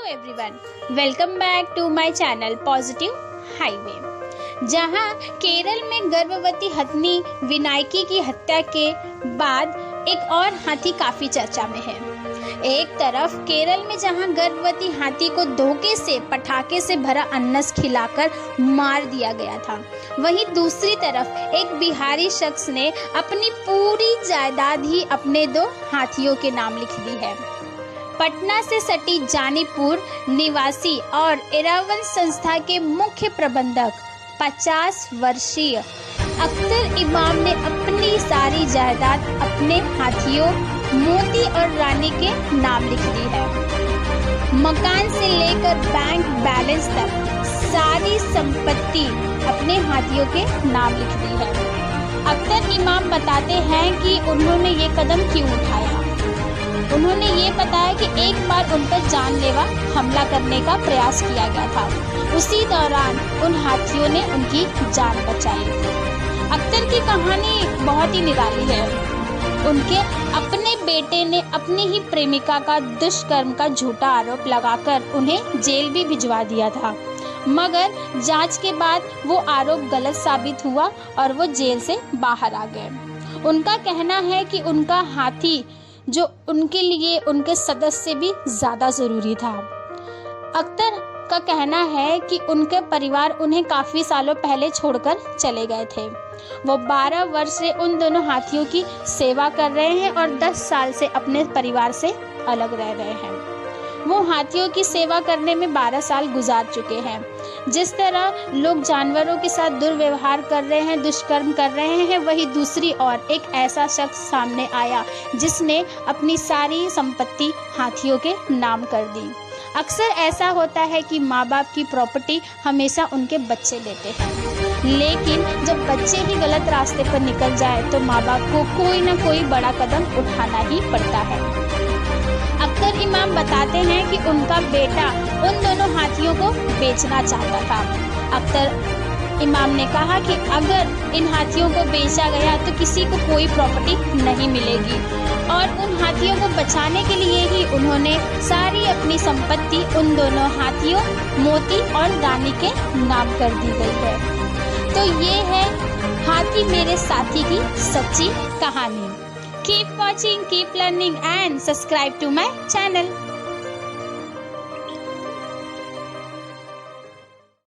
Everyone, welcome back to my channel positive highway. जहां केरल में गर्भवती हथनी विनायकी की हत्या के बाद एक और हाथी काफी चर्चा में है। एक तरफ केरल में जहां गर्भवती हाथी को धोखे से पटाखे से भरा अन्नस खिलाकर मार दिया गया था, वहीं दूसरी तरफ एक बिहारी शख्स ने अपनी पूरी जायदाद ही अपने 2 हाथियों के नाम लिख दी है। पटना से सटी जानीपुर निवासी और एरावन संस्था के मुख्य प्रबंधक 50 वर्षीय अख्तर इमाम ने अपनी सारी जायदाद अपने हाथियों मोती और रानी के नाम लिख दी है। मकान से लेकर बैंक बैलेंस तक सारी संपत्ति अपने हाथियों के नाम लिख दी है। अख्तर इमाम बताते हैं कि उन्होंने ये कदम क्यों उठाया। उन्होंने ये बताया कि एक बार उन पर जानलेवा हमला करने का प्रयास किया गया था। उसी दौरान उन हाथियों ने उनकी जान बचाई। अख्तर की कहानी बहुत ही निराली है। उनके अपने बेटे ने अपनी ही प्रेमिका का दुष्कर्म का झूठा आरोप लगाकर उन्हें जेल भी भिजवा दिया था, मगर जांच के बाद वो आरोप गलत साबित हुआ और वो जेल से बाहर आ गए। उनका कहना है कि उनका हाथी जो उनके लिए उनके सदस्य से भी ज़्यादा ज़रूरी था। अख्तर का कहना है कि उनके परिवार उन्हें काफ़ी सालों पहले छोड़कर चले गए थे। वो 12 वर्ष से उन दोनों हाथियों की सेवा कर रहे हैं और 10 साल से अपने परिवार से अलग रह रहे हैं। वो हाथियों की सेवा करने में 12 साल गुजार चुके हैं। जिस तरह लोग जानवरों के साथ दुर्व्यवहार कर रहे हैं, दुष्कर्म कर रहे हैं, वही दूसरी ओर एक ऐसा शख्स सामने आया जिसने अपनी सारी संपत्ति हाथियों के नाम कर दी। अक्सर ऐसा होता है कि माँ बाप की प्रॉपर्टी हमेशा उनके बच्चे लेते हैं, लेकिन जब बच्चे ही गलत रास्ते पर निकल जाए तो माँ बाप को कोई ना कोई बड़ा कदम उठाना ही पड़ता है। अख्तर इमाम बताते हैं कि उनका बेटा उन दोनों हाथियों को बेचना चाहता था। अख्तर इमाम ने कहा कि अगर इन हाथियों को बेचा गया तो किसी को कोई प्रॉपर्टी नहीं मिलेगी और उन हाथियों को बचाने के लिए ही उन्होंने सारी अपनी संपत्ति उन दोनों हाथियों मोती और रानी के नाम कर दी गई है। तो ये है हाथी मेरे साथी की सच्ची कहानी। Keep watching, keep learning and subscribe to my channel.